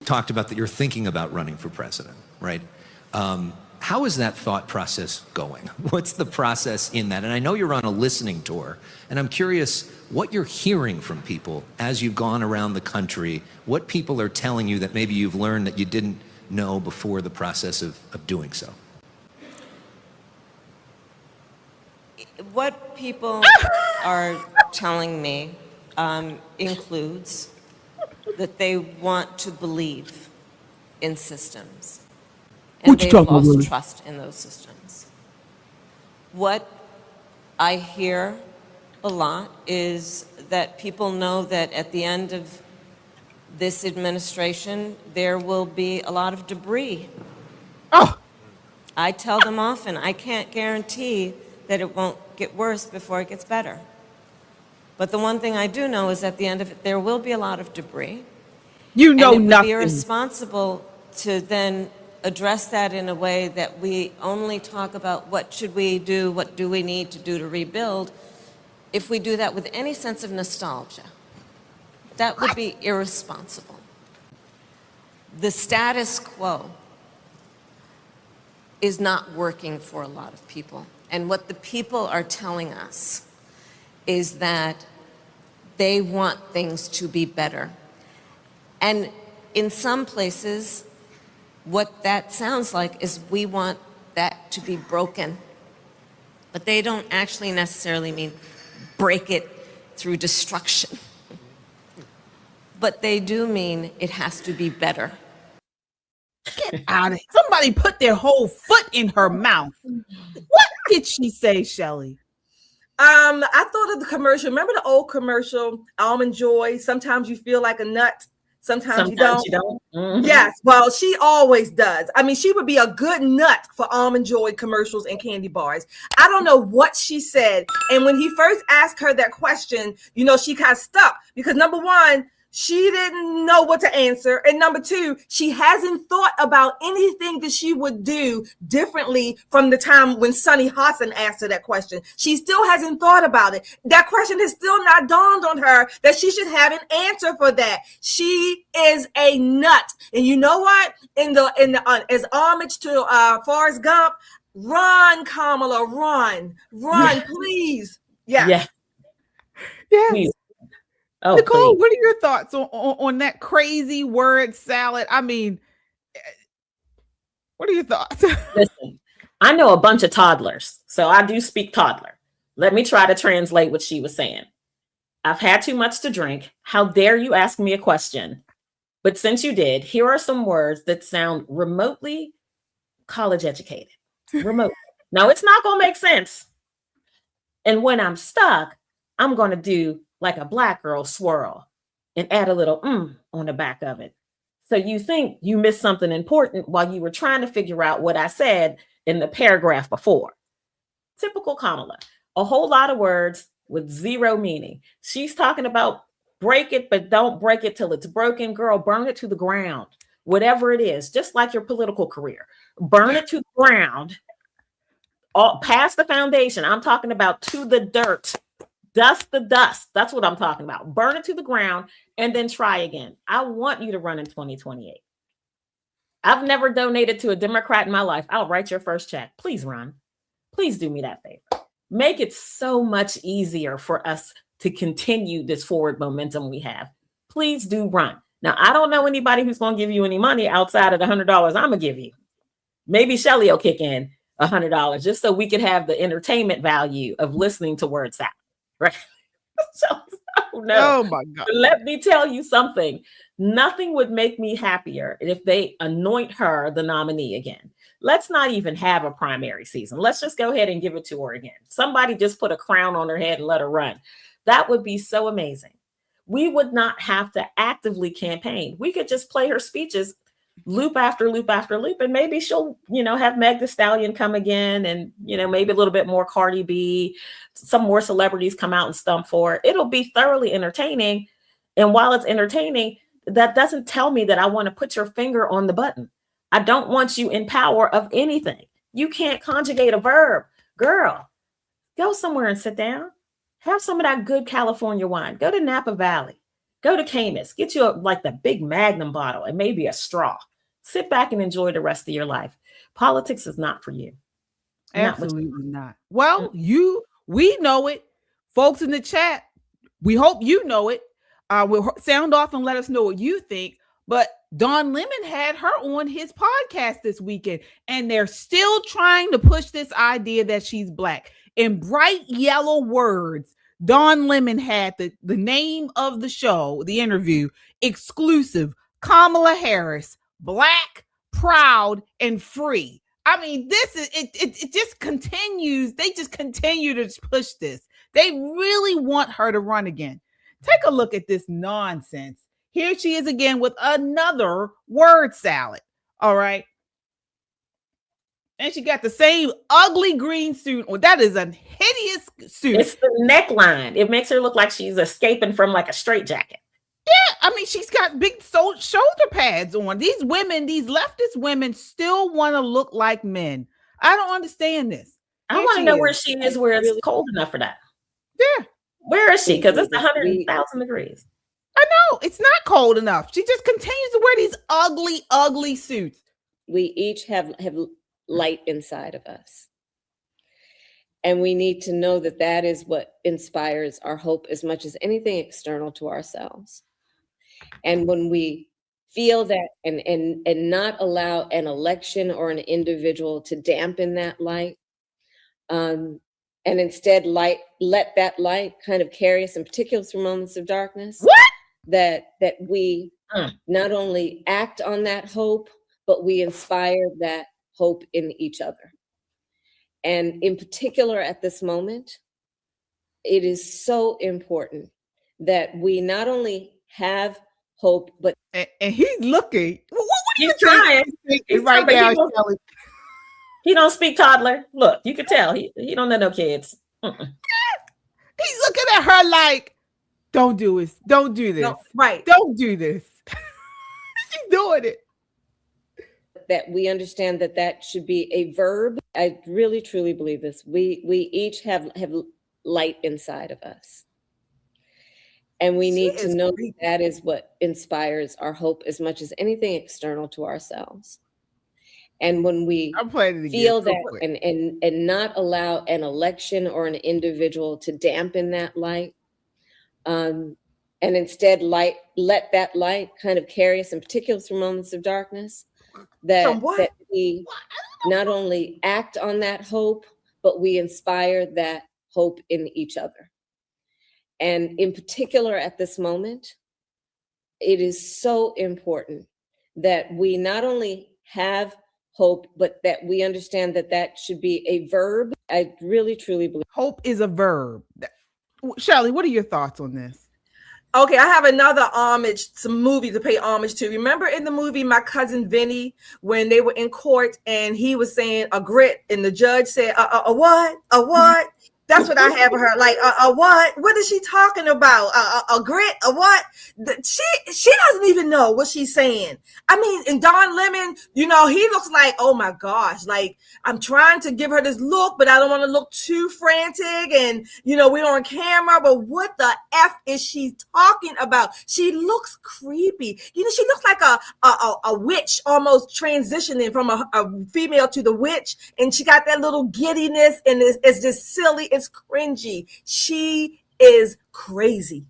talked about that you're thinking about running for president, right? How is that thought process going? What's the process in that? And I know you're on a listening tour, and I'm curious what you're hearing from people as you've gone around the country, what people are telling you that maybe you've learned that you didn't know before the process of doing so. What people are telling me includes that they want to believe in systems. And they've lost trust in those systems. What I hear a lot is that people know that at the end of this administration, there will be a lot of debris. Oh. I tell them often, I can't guarantee that it won't get worse before it gets better. But the one thing I do know is at the end of it, there will be a lot of debris. You know and it nothing. would be irresponsible to then address that in a way that we only talk about what should we do, what do we need to do to rebuild. If we do that with any sense of nostalgia, that would be irresponsible. The status quo is not working for a lot of people. And what the people are telling us is that they want things to be better. And in some places, what that sounds like is we want that to be broken. But they don't actually necessarily mean break it through destruction. But they do mean it has to be better. Get out of here. Somebody put their whole foot in her mouth. What did she say, Shelley? I thought of the commercial. Remember the old commercial, Almond Joy? Sometimes you feel like a nut. Sometimes you don't. Mm-hmm. Yes, well, she always does. I mean, she would be a good nut for Almond Joy commercials and candy bars. I don't know what she said. And when he first asked her that question, you know, she got stuck because number one, she didn't know what to answer. And number two, she hasn't thought about anything that she would do differently from the time when Sunny Hostin asked her that question. She still hasn't thought about it. That question has still not dawned on her that she should have an answer for that. She is a nut. And you know what? As homage to Forrest Gump, run, Kamala, run, please. Yeah. Yes. Please. Oh, Nicole, please. what are your thoughts on that crazy word salad? I mean, what are your thoughts? Listen, I know a bunch of toddlers, so I do speak toddler. Let me try to translate what she was saying. I've had too much to drink. How dare you ask me a question? But since you did, here are some words that sound remotely college educated. Remote. Now, it's not going to make sense. And when I'm stuck, I'm going to do like a black girl swirl and add a little on the back of it. So you think you missed something important while you were trying to figure out what I said in the paragraph before. Typical Kamala. A whole lot of words with zero meaning. She's talking about break it, but don't break it till it's broken. Girl, burn it to the ground. Whatever it is, just like your political career. Burn it to the ground. All past the foundation. I'm talking about to the dirt. Dust the dust. That's what I'm talking about. Burn it to the ground and then try again. I want you to run in 2028. I've never donated to a Democrat in my life. I'll write your first check. Please run. Please do me that favor. Make it so much easier for us to continue this forward momentum we have. Please do run. Now, I don't know anybody who's going to give you any money outside of the $100 I'm going to give you. Maybe Shelley will kick in $100 just so we could have the entertainment value of listening to word salad. Right. So, no. Oh my God. But let me tell you something. Nothing would make me happier if they anoint her the nominee again. Let's not even have a primary season. Let's just go ahead and give it to her again. Somebody just put a crown on her head and let her run. That would be so amazing. We would not have to actively campaign. We could just play her speeches loop after loop after loop, and maybe she'll, have Meg Thee Stallion come again, and maybe a little bit more Cardi B, some more celebrities come out and stump for it. It'll be thoroughly entertaining. And while it's entertaining, that doesn't tell me that I want to put your finger on the button. I don't want you in power of anything. You can't conjugate a verb. Girl, go somewhere and sit down. Have some of that good California wine. Go to Napa Valley. Go to Camus, get you like the big Magnum bottle and maybe a straw. Sit back and enjoy the rest of your life. Politics is not for you. Absolutely not. Well, we know it. Folks in the chat, we hope you know it. We'll sound off and let us know what you think. But Don Lemon had her on his podcast this weekend, and they're still trying to push this idea that she's black. In bright yellow words, Don Lemon had the name of the show, the interview, exclusive, Kamala Harris, black, proud, and free. I mean, this is it just continues. They just continue to push this. They really want her to run again. Take a look at this nonsense. Here she is again with another word salad. All right. And she got the same ugly green suit. Well, that is a hideous suit. It's the neckline. It makes her look like she's escaping from like a straitjacket. Yeah, I mean, she's got big shoulder pads on. These women, these leftist women still want to look like men. I don't understand this. I want to know where she is, where it's cold enough for that. Yeah. Where is she? Because it's 100,000 degrees. I know. It's not cold enough. She just continues to wear these ugly, ugly suits. We each have light inside of us. And we need to know that that is what inspires our hope as much as anything external to ourselves. And when we feel that and not allow an election or an individual to dampen that light, and instead let that light kind of carry us in particular through moments of darkness. What? That we not only act on that hope, but we inspire that hope in each other. And in particular at this moment, it is so important that we not only have hope, but and he's looking. What are you trying? He's right now, Shelley. He don't speak toddler. Look, you can tell he don't know no kids. He's looking at her like, don't do this. Don't do this. No, right. Don't do this. She's doing it. that we understand that that should be a verb. I really, truly believe this. We each have light inside of us. And we need to know that is what inspires our hope as much as anything external to ourselves. And when we feel that and not allow an election or an individual to dampen that light, and instead let that light kind of carry us in particular through moments of darkness, that we not only act on that hope, but we inspire that hope in each other. And in particular at this moment, it is so important that we not only have hope, but that we understand that that should be a verb. I really, truly believe. Hope is a verb. Shelley, what are your thoughts on this? Okay, I have another some movie to pay homage to. Remember in the movie My Cousin Vinny, when they were in court and he was saying a grit and the judge said, a what? A what? That's what I have for her. Like, a what? What is she talking about? A grit? A what? She doesn't even know what she's saying. I mean, and Don Lemon, he looks like, oh my gosh, like I'm trying to give her this look, but I don't want to look too frantic. And, we're on camera, but what the F is she talking about? She looks creepy. She looks like a witch almost transitioning from a female to the witch. And she got that little giddiness and it's just silly. It's cringy. She is crazy.